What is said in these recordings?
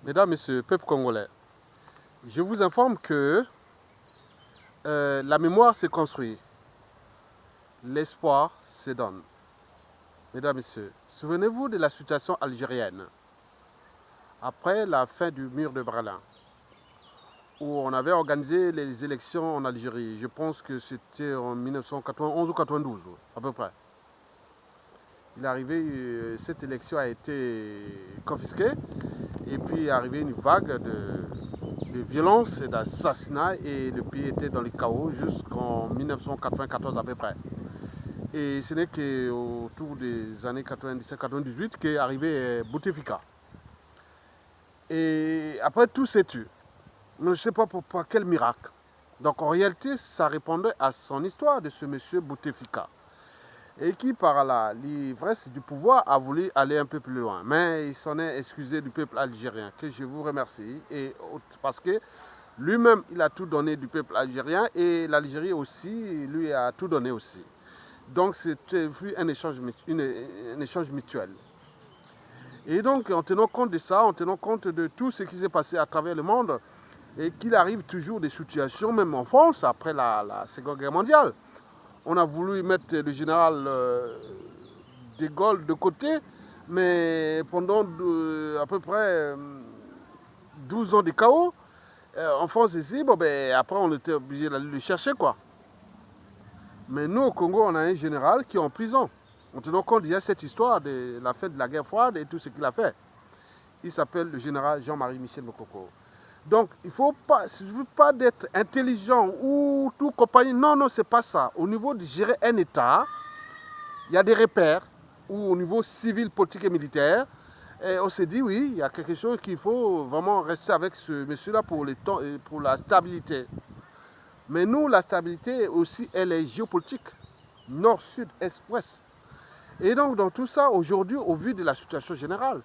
Mesdames, Messieurs, peuple congolais, je vous informe que la mémoire se construit, l'espoir se donne. Mesdames, Messieurs, souvenez-vous de la situation algérienne après la fin du mur de Berlin, où on avait organisé les élections en Algérie. Je pense que c'était en 1991 ou 92, à peu près. Il est arrivé, cette élection a été confisquée, et puis il est arrivé une vague de violence et d'assassinats, et le pays était dans le chaos jusqu'en 1994 à peu près. Et ce n'est qu'autour des années 97-98 qu'est arrivé Bouteflika. Et après tout s'est tu. Mais je ne sais pas par quel miracle. Donc en réalité, ça répondait à son histoire de ce monsieur Bouteflika. Et qui, par l'ivresse du pouvoir, a voulu aller un peu plus loin. Mais il s'en est excusé du peuple algérien, que je vous remercie. Et parce que lui-même, il a tout donné du peuple algérien, et l'Algérie aussi, lui a tout donné aussi. Donc c'était un échange mutuel. Et donc, en tenant compte de ça, en tenant compte de tout ce qui s'est passé à travers le monde, et qu'il arrive toujours des situations, même en France, après la Seconde Guerre mondiale, on a voulu mettre le général de Gaulle de côté, mais pendant à peu près 12 ans de chaos, en France ici, bon, ben, après on était obligé d'aller le chercher, quoi. Mais nous, au Congo, on a un général qui est en prison. En tenant compte, il y a cette histoire de la fin de la guerre froide et tout ce qu'il a fait. Il s'appelle le général Jean-Marie Michel Mokoko. Donc, il ne faut pas d'être intelligent ou tout compagnie. Non, non, ce n'est pas ça. Au niveau de gérer un État, il y a des repères, ou au niveau civil, politique et militaire, et on s'est dit, oui, il y a quelque chose qu'il faut vraiment rester avec ce monsieur-là pour la stabilité. Mais nous, la stabilité aussi, elle est géopolitique. Nord, sud, est, ouest. Et donc, dans tout ça, aujourd'hui, au vu de la situation générale,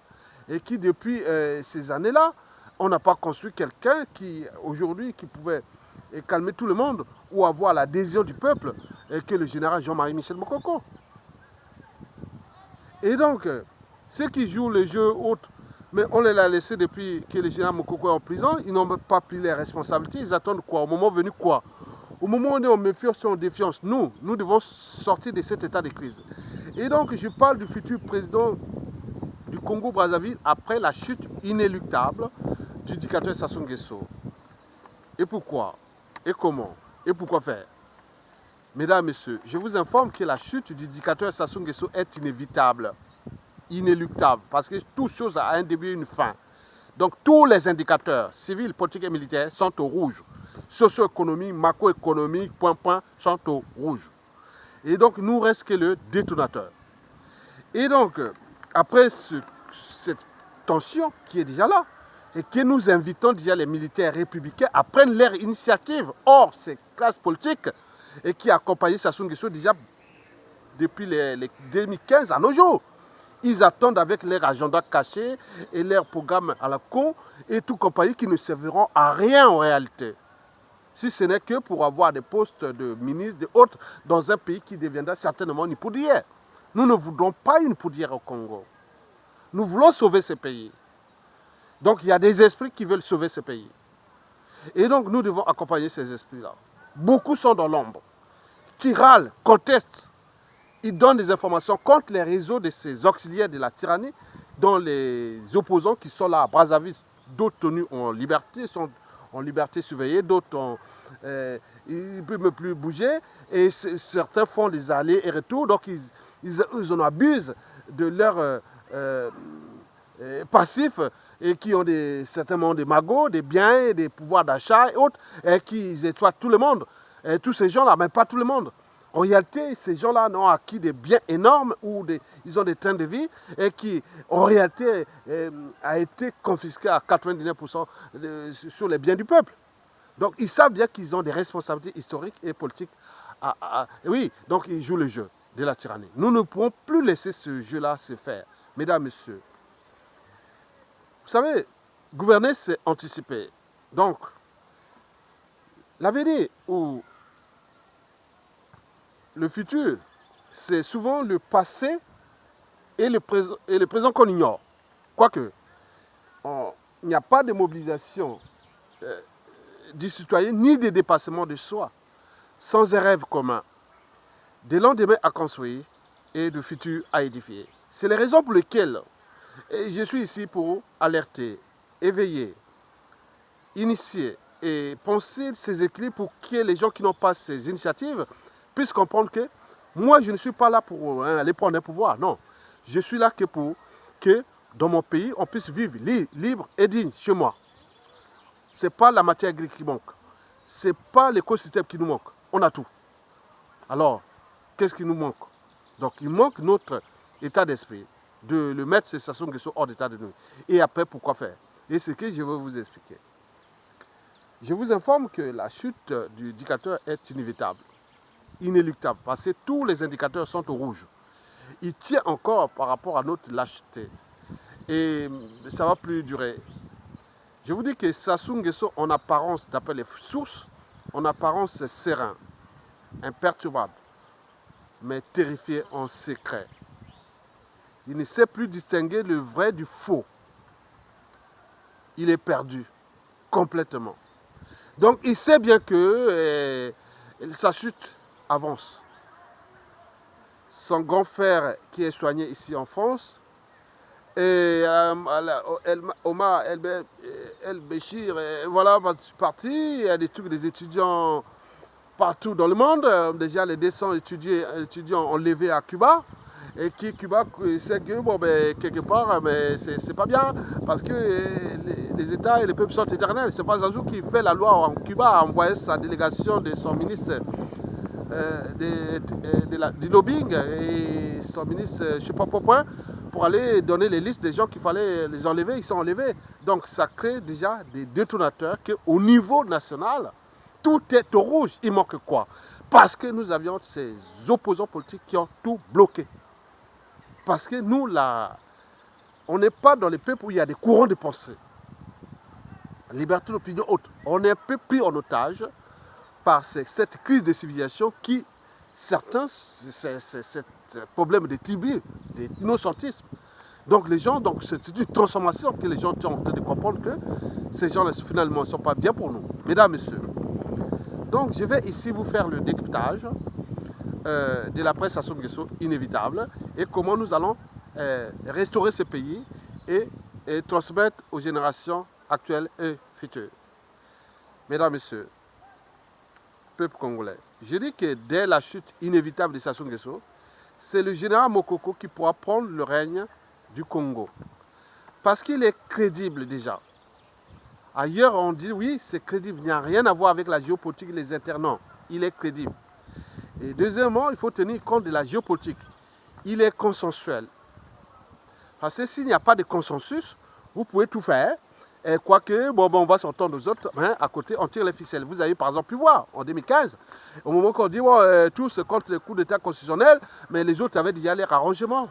et qui, depuis ces années-là, on n'a pas construit quelqu'un qui, aujourd'hui, qui pouvait calmer tout le monde ou avoir l'adhésion du peuple, que le général Jean-Marie Michel Mokoko. Et donc, ceux qui jouent le jeu autre, mais on les a laissés depuis que le général Mokoko est en prison, ils n'ont pas pris les responsabilités, ils attendent quoi? Au moment venu quoi? Au moment où on est en méfiance et en défiance, nous devons sortir de cet état de crise. Et donc, je parle du futur président du Congo-Brazzaville après la chute inéluctable du dictateur Sassou Nguesso. Et pourquoi? Et comment? Et pourquoi faire? Mesdames, Messieurs, je vous informe que la chute du dictateur Sassou Nguesso est inévitable, inéluctable, parce que toute chose a un début et une fin. Donc tous les indicateurs civils, politiques et militaires sont au rouge. Socio-économique, macroéconomique, sont au rouge. Et donc, nous reste que le détonateur. Et donc, après cette tension qui est déjà là, et que nous invitons déjà les militaires républicains à prendre leur initiative hors ces classes politiques, et qui accompagnent Sassou Nguesso déjà depuis les 2015 à nos jours. Ils attendent avec leur agenda caché et leur programme à la con et tout compagnie qui ne serviront à rien en réalité. Si ce n'est que pour avoir des postes de ministres, de autres, dans un pays qui deviendra certainement une poudrière. Nous ne voulons pas une poudrière au Congo. Nous voulons sauver ce pays. Donc il y a des esprits qui veulent sauver ce pays. Et donc nous devons accompagner ces esprits-là. Beaucoup sont dans l'ombre, qui râlent, contestent. Ils donnent des informations contre les réseaux de ces auxiliaires de la tyrannie, dont les opposants qui sont là à Brazzaville, d'autres tenus en liberté, sont en liberté surveillée, d'autres ils ne peuvent plus bouger, et certains font des allers et retours, donc ils en abusent de leur passif, et qui ont certainement des magots, des biens, des pouvoirs d'achat et autres, et qui exploitent tout le monde. Et tous ces gens-là, mais pas tout le monde. En réalité, ces gens-là n'ont acquis des biens énormes ou ils ont des trains de vie et qui, en réalité, a été confisqué à 99% sur les biens du peuple. Donc, ils savent bien qu'ils ont des responsabilités historiques et politiques. Oui, donc ils jouent le jeu de la tyrannie. Nous ne pourrons plus laisser ce jeu-là se faire. Mesdames, Messieurs, vous savez, gouverner, c'est anticiper. Donc, l'avenir ou le futur, c'est souvent le passé et le présent qu'on ignore. Quoique, il n'y a pas de mobilisation du citoyen ni de dépassement de soi, sans un rêve commun, des lendemains à construire et de futurs à édifier. C'est les raisons pour lesquelles je suis ici pour alerter, éveiller, initier et penser ces équilibres pour que les gens qui n'ont pas ces initiatives puissent comprendre que moi, je ne suis pas là pour aller prendre un pouvoir. Non, je suis là que pour que dans mon pays, on puisse vivre libre et digne chez moi. Ce n'est pas la matière grise qui manque. Ce n'est pas l'écosystème qui nous manque. On a tout. Alors, qu'est-ce qui nous manque? Donc, il manque notre état d'esprit de le mettre ces Sassou Nguesso hors d'état de nous. Et après, pourquoi faire? Et c'est ce que je veux vous expliquer. Je vous informe que la chute du dictateur est inévitable, inéluctable, parce que tous les indicateurs sont au rouge. Il tient encore par rapport à notre lâcheté. Et ça ne va plus durer. Je vous dis que Sassou Nguesso, en apparence, d'après les sources, en apparence, c'est serein, imperturbable, mais terrifié en secret. Il ne sait plus distinguer le vrai du faux. Il est perdu, complètement. Donc, il sait bien que sa chute avance. Son grand frère qui est soigné ici en France, et Omar El-Béchir, voilà, parti. Il y a des trucs des étudiants partout dans le monde. Déjà, les 200 étudiants enlevés à Cuba. Et qui Cuba sait que, bon, ben, quelque part, c'est pas bien, parce que les États et les peuples sont éternels. C'est pas Zazou qui fait la loi en Cuba, a envoyé sa délégation de son ministre du lobbying et son ministre, je ne sais pas pourquoi, pour aller donner les listes des gens qu'il fallait les enlever. Ils sont enlevés. Donc ça crée déjà des détonateurs qu'au niveau national, tout est au rouge. Il manque quoi? Parce que nous avions ces opposants politiques qui ont tout bloqué. Parce que nous, là, on n'est pas dans les peuples où il y a des courants de pensée. Liberté d'opinion haute. On est un peu pris en otage par cette crise de civilisation qui, certains, c'est ce problème de tibie, d'innocentisme. Donc les gens, c'est une transformation que les gens sont en train de comprendre que ces gens-là, finalement, ne sont pas bien pour nous. Mesdames, Messieurs. Donc je vais ici vous faire le décryptage de la presse Sassou Nguesso inévitable et comment nous allons restaurer ce pays et transmettre aux générations actuelles et futures. Mesdames, Messieurs, peuple congolais, je dis que dès la chute inévitable de Sassou Nguesso, c'est le général Mokoko qui pourra prendre le règne du Congo. Parce qu'il est crédible déjà. Ailleurs, on dit oui, c'est crédible. Il n'y a rien à voir avec la géopolitique et les internats. Il est crédible. Et deuxièmement, il faut tenir compte de la géopolitique. Il est consensuel. Parce que s'il n'y a pas de consensus, vous pouvez tout faire. Et quoique, on va s'entendre aux autres, hein, à côté, on tire les ficelles. Vous avez par exemple pu voir, en 2015, au moment qu'on dit tous contre le coup d'État constitutionnel, mais les autres avaient déjà leur arrangement.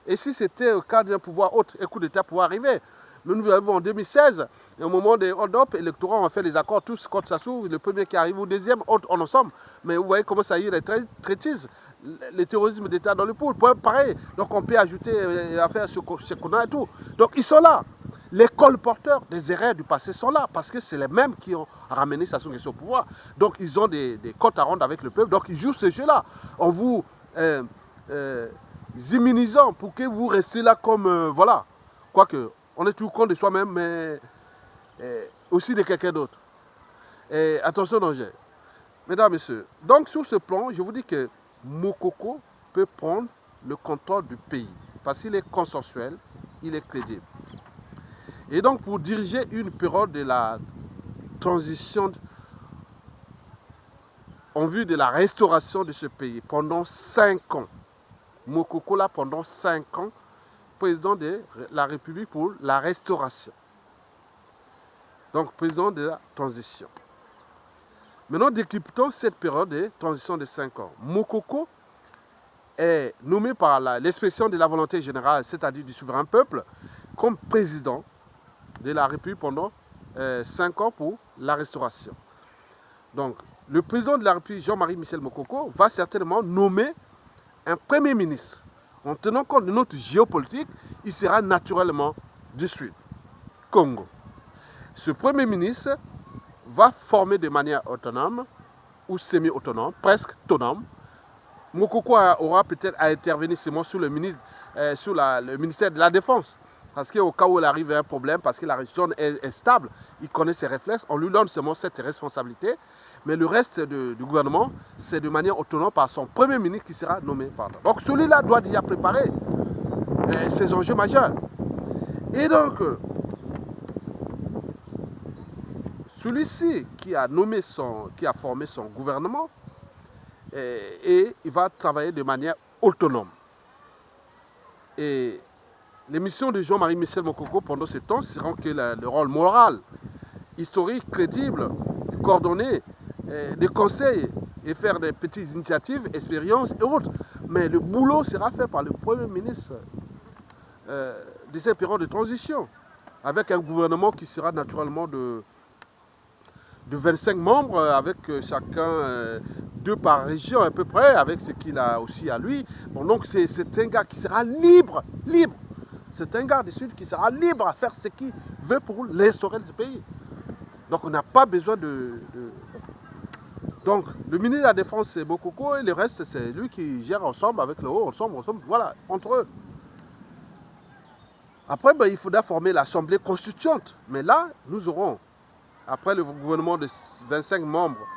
Et si c'était au cas d'un pouvoir autre, un coup d'État pouvait arriver. Mais nous avons en 2016, au moment des hold-up électoraux, on a fait les accords tous contre Sassou, le premier qui arrive, ou le deuxième, en ensemble. Mais vous voyez comment ça y est, les traîtrises, le terrorisme d'État dans le pool, pareil. Donc on peut ajouter à faire ce qu'on a et tout. Donc ils sont là. Les colporteurs des erreurs du passé sont là, parce que c'est les mêmes qui ont ramené Sassou Nguesso au pouvoir. Donc ils ont des comptes à rendre avec le peuple, donc ils jouent ce jeu-là. En vous immunisant pour que vous restiez là comme, voilà. Quoique, on est tout compte de soi-même, mais aussi de quelqu'un d'autre. Et attention au danger. Mesdames, Messieurs, donc sur ce plan, je vous dis que Mokoko peut prendre le contrôle du pays. Parce qu'il est consensuel, il est crédible. Et donc pour diriger une période de la transition en vue de la restauration de ce pays pendant 5 ans. Mokoko là pendant 5 ans, président de la République pour la restauration. Donc, président de la transition. Maintenant, décryptons cette période de transition de 5 ans. Mokoko est nommé par l'expression de la volonté générale, c'est-à-dire du souverain peuple, comme président de la République pendant 5 ans pour la restauration. Donc, le président de la République, Jean-Marie Michel Mokoko, va certainement nommer un premier ministre. En tenant compte de notre géopolitique, il sera naturellement du Sud, Congo. Ce Premier ministre va former de manière autonome ou semi-autonome, presque autonome. Mokoko aura peut-être à intervenir seulement sur le ministère de la Défense. Parce qu'au cas où il arrive à un problème, parce que la région est stable, il connaît ses réflexes, on lui donne seulement cette responsabilité. Mais le reste du gouvernement, c'est de manière autonome par son Premier ministre qui sera nommé par. Donc celui-là doit déjà préparer ces enjeux majeurs. Et donc, celui-ci qui a formé son gouvernement, et il va travailler de manière autonome. Et les missions de Jean-Marie Michel Mokoko pendant ce temps seront que le rôle moral, historique, crédible, coordonné, de conseils et faire des petites initiatives, expériences et autres. Mais le boulot sera fait par le Premier ministre de cette période de transition, avec un gouvernement qui sera naturellement de 25 membres, avec chacun 2 par région à peu près, avec ce qu'il a aussi à lui. Bon, donc c'est un gars qui sera libre. C'est un gars du Sud qui sera libre à faire ce qu'il veut pour l'instaurer de ce pays. Donc on n'a pas besoin Donc le ministre de la Défense c'est Mokoko et le reste c'est lui qui gère ensemble avec le haut, ensemble, voilà, entre eux. Après, il faudra former l'Assemblée constituante. Mais là, nous aurons, après le gouvernement de 25 membres,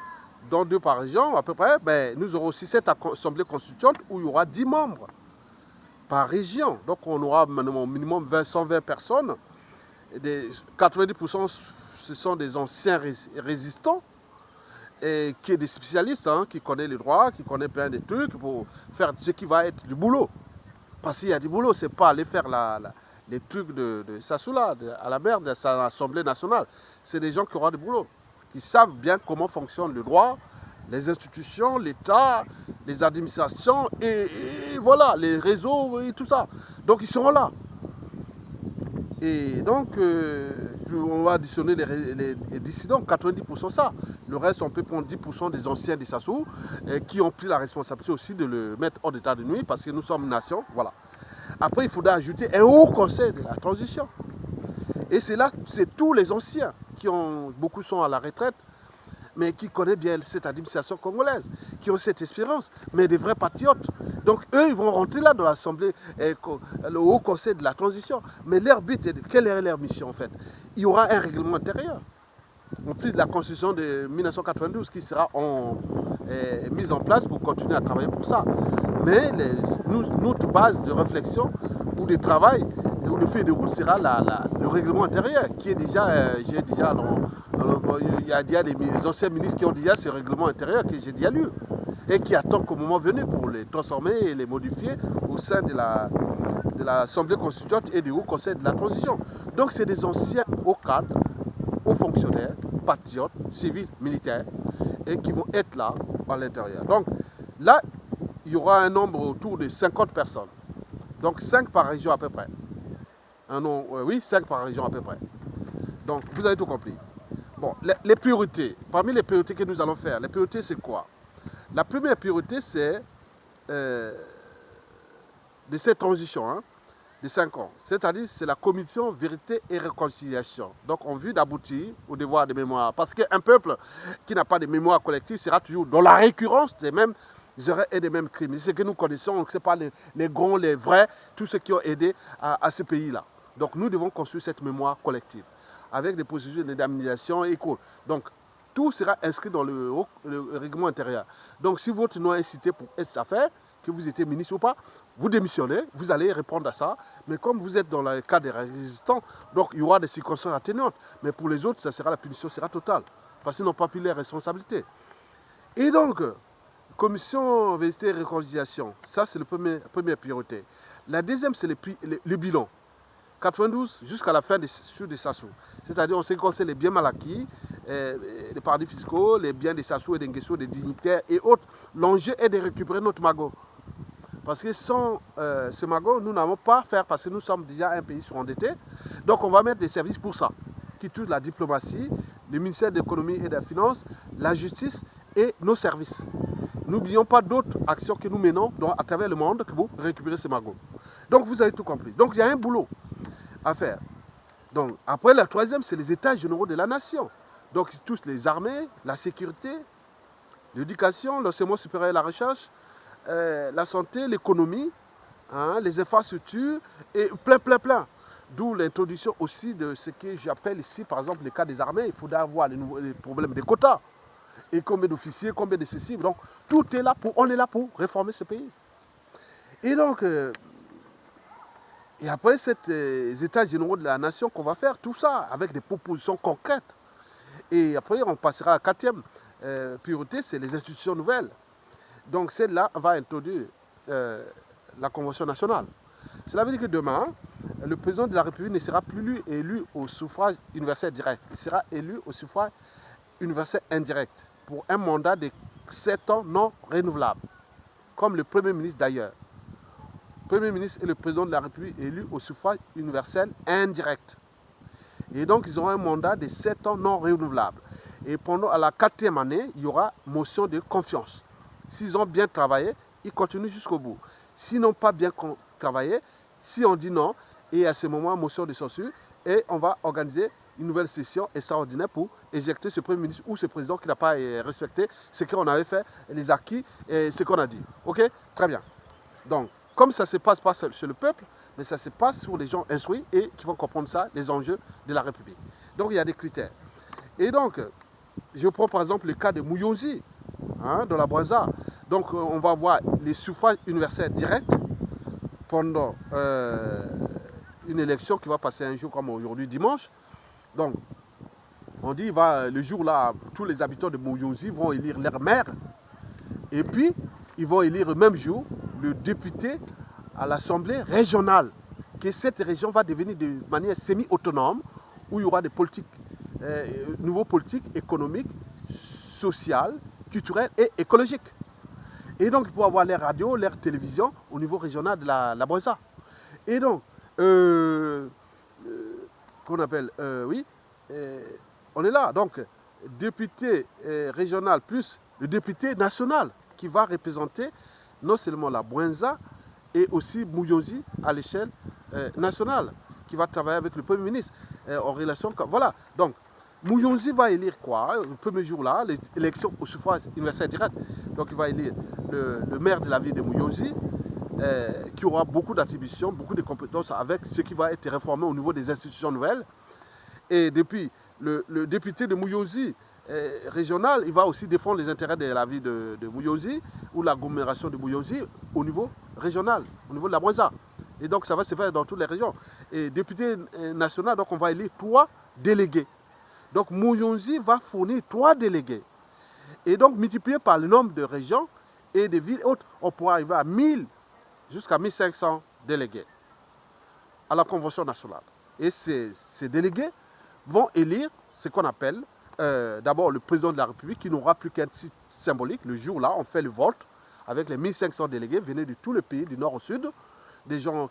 dont 2 par région à peu près, nous aurons aussi cette Assemblée constituante où il y aura 10 membres par région. Donc on aura au minimum 120 personnes. Et 90% ce sont des anciens résistants, et qui sont des spécialistes, qui connaissent les droits, qui connaissent plein de trucs pour faire ce qui va être du boulot. Parce qu'il y a du boulot, c'est pas aller faire les trucs de Sassoula, à la merde, de l'Assemblée nationale. C'est des gens qui auront du boulot, qui savent bien comment fonctionne le droit, les institutions, l'État, les administrations, et voilà, les réseaux et tout ça. Donc ils seront là. Et donc, on va additionner les dissidents, 90% ça. Le reste, on peut prendre 10% des anciens des Sassou, qui ont pris la responsabilité aussi de le mettre hors d'état de nuit, parce que nous sommes une nation, voilà. Après, il faudra ajouter un haut conseil de la transition. Et c'est là, c'est tous les anciens, beaucoup sont à la retraite, mais qui connaissent bien cette administration congolaise, qui ont cette expérience, mais des vrais patriotes. Donc eux, ils vont rentrer là dans l'Assemblée, le Haut Conseil de la Transition. Mais leur but, quelle est leur mission en fait? Il y aura un règlement intérieur, en plus de la Constitution de 1992 qui sera mise en place pour continuer à travailler pour ça. Mais notre base de réflexion ou de travail ou de fait de route sera le règlement intérieur qui est déjà, il y a déjà des anciens ministres qui ont déjà ce règlement intérieur que j'ai déjà lu et qui attendent qu'au moment venu pour les transformer et les modifier au sein de l'Assemblée constituante et du Haut Conseil de la Transition. Donc c'est des anciens hauts cadres, hauts fonctionnaires, patriotes, civils, militaires et qui vont être là à l'intérieur. Donc là, il y aura un nombre autour de 50 personnes. Donc 5 par région à peu près. Oui, 5 par région à peu près. Donc vous avez tout compris. Bon, les priorités. Parmi les priorités que nous allons faire, les priorités c'est quoi? La première priorité c'est de cette transition de 5 ans. C'est-à-dire c'est la commission vérité et réconciliation. Donc en vue d'aboutir au devoir de mémoire. Parce qu'un peuple qui n'a pas de mémoire collective sera toujours dans la récurrence des mêmes et des mêmes crimes. C'est ce que nous connaissons, ce n'est pas les grands, les vrais, tous ceux qui ont aidé à ce pays-là. Donc nous devons construire cette mémoire collective avec des procédures d'indemnisation et quoi. Donc tout sera inscrit dans le règlement intérieur. Donc si votre nom est cité pour cette affaire, que vous étiez ministre ou pas, vous démissionnez, vous allez répondre à ça. Mais comme vous êtes dans le cas des résistants, donc il y aura des circonstances atténuantes. Mais pour les autres, la punition sera totale. Parce qu'ils n'ont pas pris les responsabilités. Et donc, commission vérité et réconciliation, ça c'est la première priorité. La deuxième, c'est le bilan. 92 jusqu'à la fin des Sassou. C'est-à-dire on sait qu'on sait les biens mal acquis, les paradis fiscaux, les biens des Sassou et des Nguesso, des dignitaires et autres. L'enjeu est de récupérer notre magot. Parce que sans ce magot, nous n'avons pas à faire parce que nous sommes déjà un pays surendetté. Donc on va mettre des services pour ça, qui touchent la diplomatie, le ministère de l'économie et des finances, la justice et nos services. N'oublions pas d'autres actions que nous menons à travers le monde pour récupérer ces magots. Donc vous avez tout compris. Donc il y a un boulot à faire. Donc, après, la troisième, c'est les États généraux de la nation. Donc, ils touchent les armées, la sécurité, l'éducation, l'enseignement supérieur et la recherche, la santé, l'économie, hein, les infrastructures, et plein. D'où l'introduction aussi de ce que j'appelle ici, par exemple, le cas des armées. Il faudra avoir les problèmes des quotas. Et combien d'officiers, combien de ceci. Donc, tout est là on est là pour réformer ce pays. Et donc, et après ces états généraux de la nation qu'on va faire, tout ça, avec des propositions concrètes. Et après, on passera à la quatrième priorité, c'est les institutions nouvelles. Donc, celle-là va introduire la Convention nationale. Cela veut dire que demain, le président de la République ne sera plus élu au suffrage universel direct. Il sera élu au suffrage universel indirect pour un mandat de 7 ans non renouvelable, comme le Premier ministre d'ailleurs. Le Premier ministre et le président de la République élus au suffrage universel indirect. Et donc, ils auront un mandat de 7 ans non renouvelable. Et à la quatrième année, il y aura motion de confiance. S'ils ont bien travaillé, ils continuent jusqu'au bout. S'ils n'ont pas bien travaillé, si on dit non, et à ce moment, motion de censure, et on va organiser une nouvelle session extraordinaire pour éjecter ce Premier ministre ou ce président qui n'a pas respecté ce qu'on avait fait, les acquis et ce qu'on a dit. Ok? Très bien. Donc, comme ça ne se passe pas chez le peuple, mais ça se passe sur les gens instruits et qui vont comprendre ça, les enjeux de la République. Donc, il y a des critères. Et donc, je prends par exemple le cas de Mouyonzi, hein, dans la Brazza. Donc, on va avoir les suffrages universels directs pendant une élection qui va passer un jour comme aujourd'hui, dimanche. Donc, on dit, le jour-là, tous les habitants de Mouyonzi vont élire leur maire. Et puis, ils vont élire le même jour le député à l'Assemblée régionale. Que cette région va devenir de manière semi-autonome, où il y aura des politiques, nouveaux politiques économiques, sociales, culturelles et écologiques. Et donc, il faut avoir l'air radio, l'air télévision au niveau régional de la Brazza. Et donc, qu'on appelle, on est là. Donc, député régional plus le député national qui va représenter non seulement la Brazza et aussi Mouyonzi à l'échelle nationale, qui va travailler avec le Premier ministre en relation. Voilà. Donc, Mouyonzi va élire quoi? Le premier jour-là, l'élection au suffrage universel direct. Donc, il va élire le maire de la ville de Mouyonzi, qui aura beaucoup d'attributions, beaucoup de compétences avec ce qui va être réformé au niveau des institutions nouvelles. Et depuis, le député de Mouyonzi régional, il va aussi défendre les intérêts de la ville de Mouyonzi ou l'agglomération de Mouyonzi au niveau régional, au niveau de la Brazza. Et donc, ça va se faire dans toutes les régions. Et député national, donc on va élire 3 délégués. Donc, Mouyonzi va fournir 3 délégués. Et donc, multiplié par le nombre de régions et de villes autres, on pourra arriver à 1000 jusqu'à 1500 délégués à la Convention nationale. Et ces délégués vont élire ce qu'on appelle d'abord le président de la République, qui n'aura plus qu'un titre symbolique. Le jour-là, on fait le vote avec les 1500 délégués venus de tous les pays, du nord au sud, des gens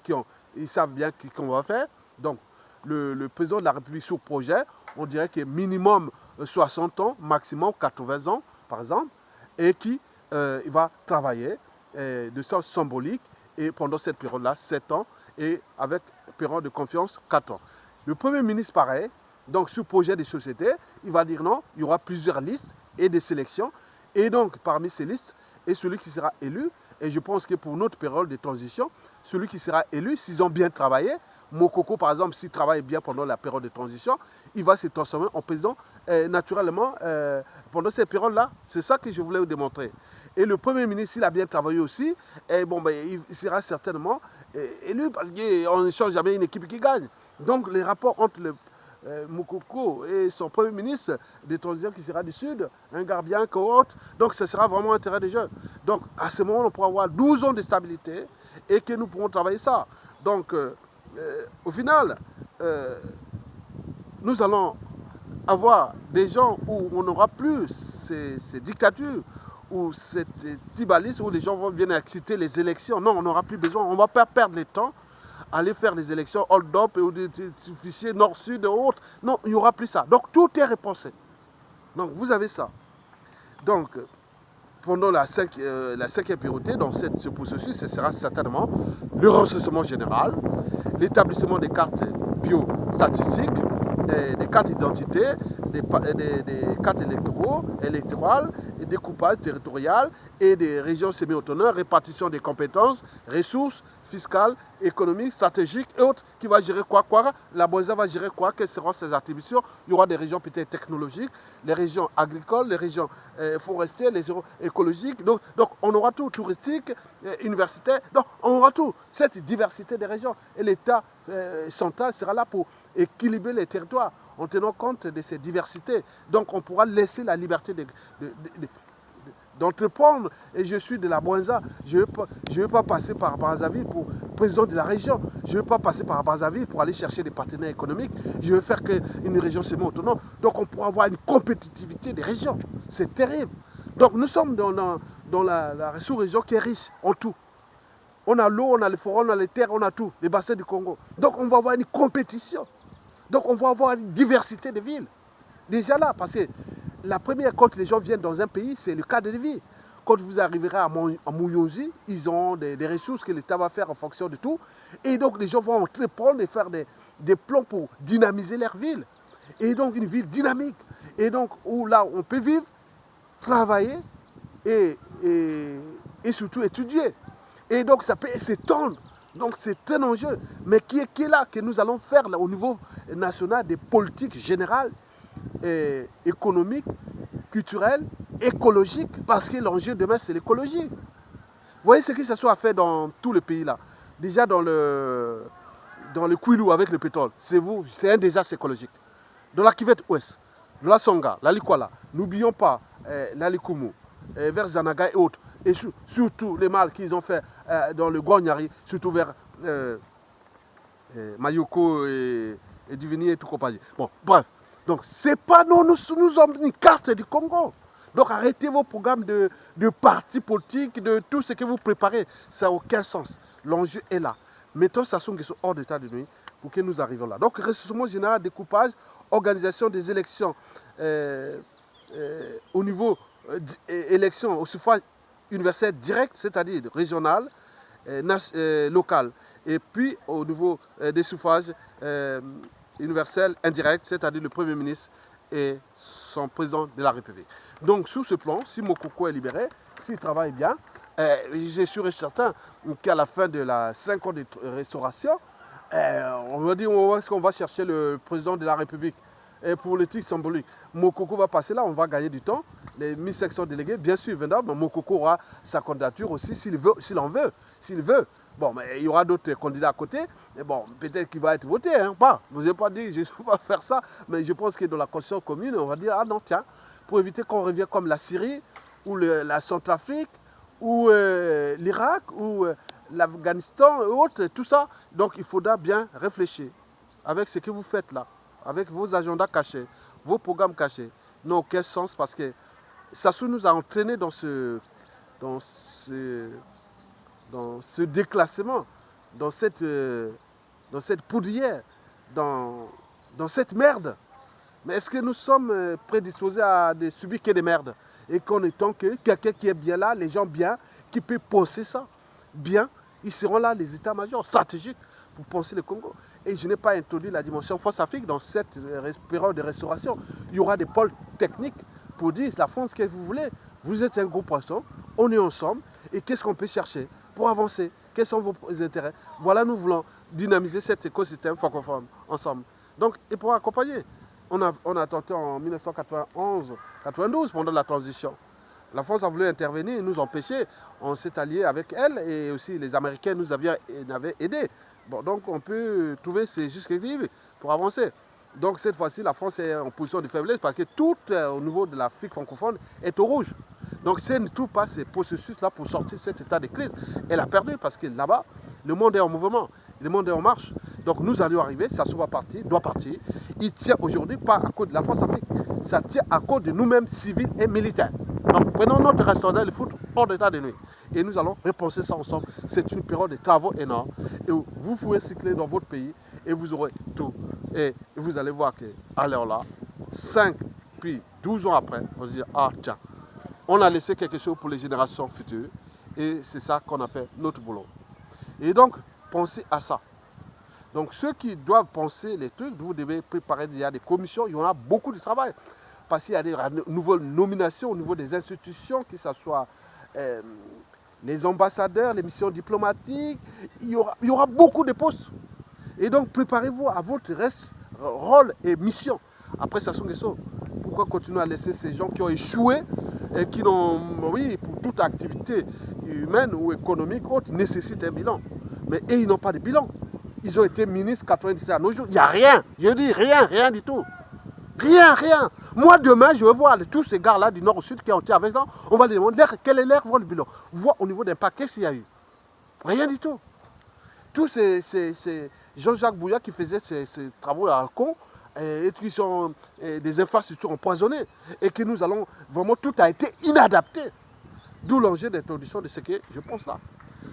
ils savent bien ce qu'on va faire. Donc, le président de la République sur projet, on dirait qu'il y a minimum 60 ans, maximum 80 ans, par exemple, et qui il va travailler de sorte symbolique, et pendant cette période-là, 7 ans, et avec période de confiance, 4 ans. Le Premier ministre, pareil, donc sur projet des sociétés, il va dire non, il y aura plusieurs listes et des sélections, et donc parmi ces listes, et celui qui sera élu, et je pense que pour notre période de transition, celui qui sera élu, s'ils ont bien travaillé, Mokoko, par exemple, s'il travaille bien pendant la période de transition, il va se transformer en président naturellement pendant cette période-là. C'est ça que je voulais vous démontrer. Et le Premier ministre, s'il a bien travaillé aussi, il sera certainement élu parce qu'on ne change jamais une équipe qui gagne. Donc, les rapports entre Mokoko et son Premier ministre de transition qui sera du Sud, un gardien cohorte, donc ce sera vraiment intérêt des jeunes. Donc, à ce moment, on pourra avoir 12 ans de stabilité et que nous pourrons travailler ça. Donc, au final, nous allons avoir des gens où on n'aura plus ces dictatures, ou cette tribalisme où les gens vont venir exciter les élections. Non, on n'aura plus besoin, on ne va pas perdre le temps à aller faire des élections hold-up ou des fichiers nord-sud et autres. Non, il n'y aura plus ça. Donc tout est repensé. Donc vous avez ça. Donc, pendant la cinquième priorité, dans ce processus, ce sera certainement le recensement général, l'établissement des cartes biostatistiques, des cartes d'identité, des cartes électorales, et découpage territorial et des régions semi-autonomes, répartition des compétences, ressources fiscales, économiques, stratégiques et autres. Qui va gérer quoi? La Boisa va gérer quoi? Quelles seront ses attributions? Il y aura des régions peut-être technologiques, les régions agricoles, les régions forestières, les régions écologiques. Donc on aura tout, touristique, universitaire. Donc on aura tout, cette diversité des régions. Et l'État central sera là pour équilibrer les territoires en tenant compte de ces diversités. Donc on pourra laisser la liberté d'entreprendre. Et je suis de la Boinza, je ne veux pas passer par Brazzaville pour président de la région, je ne veux pas passer par Brazzaville pour aller chercher des partenaires économiques, je veux faire qu'une région semi-autonome. Donc on pourra avoir une compétitivité des régions. C'est terrible. Donc nous sommes dans la sous-région qui est riche en tout. On a l'eau, on a les forêts, on a les terres, on a tout, les bassins du Congo. Donc on va avoir une compétition. Donc on va avoir une diversité de villes. Déjà là, parce que la première, quand les gens viennent dans un pays, c'est le cadre de vie. Quand vous arriverez à Mouyouzi, ils ont des ressources que l'État va faire en fonction de tout. Et donc les gens vont entreprendre et faire des plans pour dynamiser leur ville. Et donc une ville dynamique. Et donc où là on peut vivre, travailler et surtout étudier. Et donc ça peut s'étendre. Donc c'est un enjeu, mais qui est là, que nous allons faire là, au niveau national des politiques générales, économiques, culturelles, écologiques, parce que l'enjeu demain c'est l'écologie. Vous voyez ce qui se soit fait dans tous les pays là. Déjà dans le Kwilu avec le pétrole, c'est un désastre écologique. Dans la Kivette Ouest, dans la Songa, la Likwala, n'oublions pas la Likumu, vers Zanaga et autres. Et surtout les mal qu'ils ont fait dans le Gwanyari, surtout vers Mayoko et Divini et tout compagnie. Bon, bref. Donc, c'est pas nous sommes une carte du Congo. Donc, arrêtez vos programmes de partis politiques, de tout ce que vous préparez. Ça n'a aucun sens. L'enjeu est là. Mettons Sassou Nguesso hors d'état de nuit pour que nous arrivions là. Donc, ressourcement général, découpage, organisation des élections au niveau élection au suffrage universel direct, c'est-à-dire régional, local, et puis au niveau des suffrages universels indirects, c'est-à-dire le Premier ministre et son président de la République. Donc sous ce plan, si Mokoko est libéré, s'il travaille bien, je suis certain qu'à la fin de la 5 ans de restauration, on va dire où est-ce qu'on va chercher le président de la République. Et pour le titre symbolique, Mokoko va passer là, on va gagner du temps. Les 1500 délégués, bien sûr, viendront, mais Mokoko aura sa candidature aussi s'il veut. Bon, mais il y aura d'autres candidats à côté. Et bon, peut-être qu'il va être voté. Hein, pas. Je n'ai pas dit, je ne vais pas faire ça. Mais je pense que dans la conscience commune, on va dire, ah non, tiens, pour éviter qu'on revienne comme la Syrie, ou la Centrafrique, ou l'Irak, ou l'Afghanistan, et autres, tout ça. Donc il faudra bien réfléchir avec ce que vous faites là, avec vos agendas cachés, vos programmes cachés, n'ont aucun sens parce que Sassou nous a entraînés dans ce déclassement, dans cette poudrière, dans cette merde. Mais est-ce que nous sommes prédisposés à subir que des merdes? Et qu'en étant que quelqu'un qui est bien là, les gens bien, qui peut penser ça, bien, ils seront là, les états-majors stratégiques, pour penser le Congo. Et je n'ai pas introduit la dimension France-Afrique dans cette période de restauration. Il y aura des pôles techniques pour dire la France, qu'est-ce que vous voulez? Vous êtes un gros poisson, on est ensemble, et qu'est-ce qu'on peut chercher pour avancer? Quels sont vos intérêts? Voilà, nous voulons dynamiser cet écosystème francophone ensemble. Donc, et pour accompagner, on a tenté en 1991-92 pendant la transition. La France a voulu intervenir et nous empêcher. On s'est allié avec elle et aussi les Américains nous avaient aidés. Bon, donc on peut trouver ces justes équilibres pour avancer. Donc cette fois-ci, la France est en position de faiblesse parce que tout au niveau de l'Afrique francophone est au rouge. Donc si elle ne trouve pas ces processus-là pour sortir de cet état de crise, elle a perdu parce que là-bas, le monde est en mouvement, le monde est en marche. Donc nous allions arriver, ça doit partir. Il tient aujourd'hui pas à cause de la France-Afrique, ça tient à cause de nous-mêmes, civils et militaires. Donc prenons notre restaurant, le foot hors d'état de nuit. Et nous allons repenser ça ensemble. C'est une période de travaux énormes. Et vous pouvez cycler dans votre pays et vous aurez tout. Et vous allez voir qu'à l'heure là, 5 puis 12 ans après, on va se dire, ah tiens, on a laissé quelque chose pour les générations futures. Et c'est ça qu'on a fait notre boulot. Et donc, pensez à ça. Donc ceux qui doivent penser les trucs, vous devez préparer déjà des commissions, il y en a beaucoup de travail. Parce qu'il y a des nouvelles nominations au niveau des institutions, que ce soit les ambassadeurs, les missions diplomatiques, il y aura beaucoup de postes. Et donc préparez-vous à votre rôle et mission. Après Sassou Nguesso, pourquoi continuer à laisser ces gens qui ont échoué et qui n'ont, oui, pour toute activité humaine ou économique autre, nécessite un bilan. Mais eux, ils n'ont pas de bilan. Ils ont été ministres 97 à nos jours. Il n'y a rien. Je dis rien, rien du tout. Rien, rien. Moi, demain, je vais voir tous ces gars-là du nord au sud qui ont été avec nous. On va les demander quel est leur bilan. Voir au niveau d'impact, qu'est-ce qu'il y a eu. Rien du tout. Tous ces Jean-Jacques Bouya qui faisait ces travaux à Alcon, et qui sont des infrastructures empoisonnées, et que nous allons, vraiment, tout a été inadapté. D'où l'enjeu d'introduction de ce que je pense là.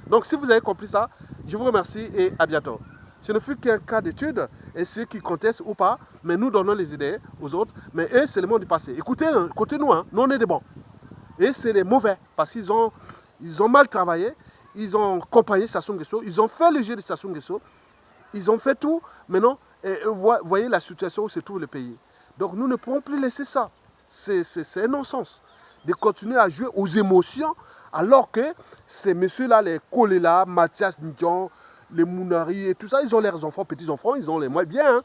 Donc, si vous avez compris ça, je vous remercie et à bientôt. Ce ne fut qu'un cas d'étude, et ceux qui contestent ou pas, mais nous donnons les idées aux autres, mais eux, c'est le monde du passé. Écoutez-nous, hein, nous on est des bons. Et c'est les mauvais, parce qu'ils ont mal travaillé, ils ont accompagné Sassou Nguesso, ils ont fait le jeu de Sassou Nguesso, ils ont fait tout. Maintenant, voyez la situation où se trouve le pays. Donc nous ne pourrons plus laisser ça. C'est un non-sens de continuer à jouer aux émotions, alors que ces messieurs-là, les Kolela, Mathias Ndjon, les Mounari et tout ça, ils ont leurs enfants, petits-enfants, ils ont les moins bien. Hein.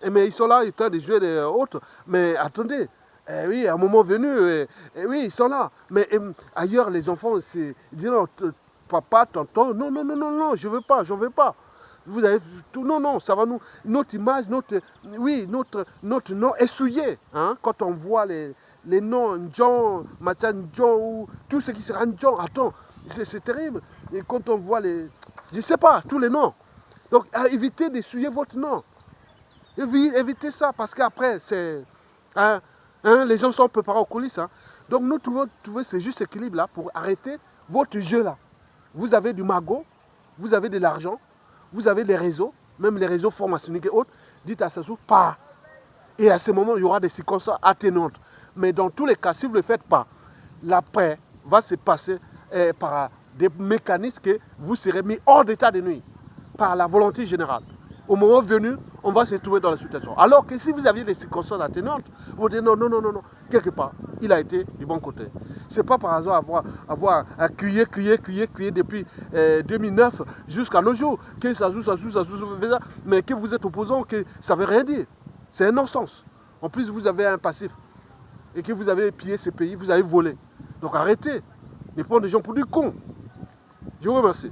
Mais ils sont là, ils tentent de jouer les autres. Mais attendez, oui, à un moment venu, oui, ils sont là. Mais ailleurs, les enfants, ils disent non, papa, tonton, non, non, non, non, non, je ne veux pas, j'en veux pas. Vous avez tout, non, non, ça va nous, notre image, notre nom est souillé. Hein, quand on voit les noms, Ndjon, Mathias Ndjon, ou tout ce qui sera Ndjon, attends, c'est terrible. Et quand on voit je ne sais pas, tous les noms. Donc, évitez de souiller votre nom. Évitez ça, parce qu'après, c'est... les gens sont préparés aux coulisses. Hein. Donc, nous devons trouver ce juste équilibre-là pour arrêter votre jeu-là. Vous avez du magot, vous avez de l'argent, vous avez des réseaux, même les réseaux formationniques et autres. Dites à Sassou, pas. Et à ce moment, il y aura des circonstances atténuantes. Mais dans tous les cas, si vous ne le faites pas, l'après va se passer par des mécanismes que vous serez mis hors d'état de nuire par la volonté générale. Au moment venu, on va se trouver dans la situation. Alors que si vous aviez des circonstances atténuantes, vous dites non, non, non, non, non, quelque part, il a été du bon côté. Ce n'est pas par hasard avoir crié depuis 2009 jusqu'à nos jours, que ça joue, mais que vous êtes opposant, que ça ne veut rien dire. C'est un non-sens. En plus, vous avez un passif et que vous avez pillé ce pays, vous avez volé. Donc arrêtez de prendre des gens pour du con. Je vous remercie.